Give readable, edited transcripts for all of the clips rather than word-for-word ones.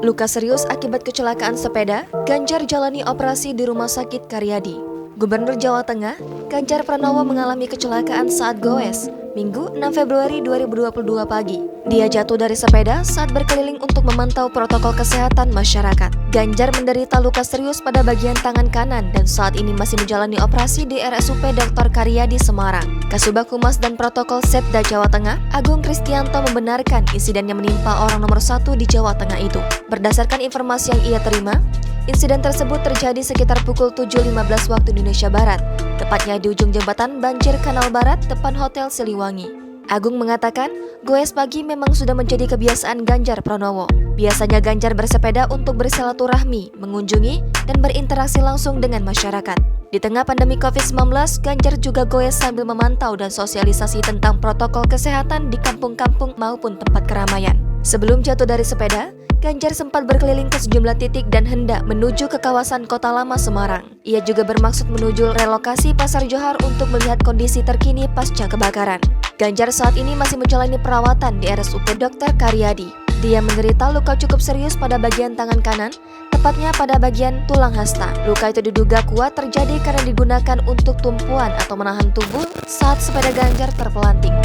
Luka serius akibat kecelakaan sepeda, Ganjar jalani operasi di Rumah Sakit Karyadi. Gubernur Jawa Tengah, Ganjar Pranowo mengalami kecelakaan saat goes, Minggu 6 Februari 2022 pagi. Dia jatuh dari sepeda saat berkeliling untuk memantau protokol kesehatan masyarakat. Ganjar menderita luka serius pada bagian tangan kanan dan saat ini masih menjalani operasi di RSUP Dr. Karyadi Semarang. Kasubag Humas dan Protokol Setda Jawa Tengah, Agung Kristianto membenarkan insiden yang menimpa orang nomor 1 di Jawa Tengah itu. Berdasarkan informasi yang ia terima, insiden tersebut terjadi sekitar pukul 7.15 waktu Indonesia Barat, tepatnya di ujung jembatan Banjir Kanal Barat depan Hotel Siliwangi. Agung mengatakan, goes pagi memang sudah menjadi kebiasaan Ganjar Pranowo. Biasanya Ganjar bersepeda untuk bersilaturahmi, mengunjungi, dan berinteraksi langsung dengan masyarakat. Di tengah pandemi COVID-19, Ganjar juga goes sambil memantau dan sosialisasi tentang protokol kesehatan di kampung-kampung maupun tempat keramaian. Sebelum jatuh dari sepeda, Ganjar sempat berkeliling ke sejumlah titik dan hendak menuju ke kawasan Kota Lama Semarang. Ia juga bermaksud menuju relokasi Pasar Johar untuk melihat kondisi terkini pasca kebakaran. Ganjar saat ini masih menjalani perawatan di RSUP Dr. Karyadi. Dia menderita luka cukup serius pada bagian tangan kanan, tepatnya pada bagian tulang hasta. Luka itu diduga kuat terjadi karena digunakan untuk tumpuan atau menahan tubuh saat sepeda Ganjar terpelanting.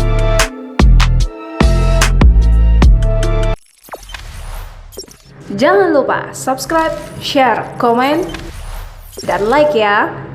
Jangan lupa subscribe, share, komen, dan like ya!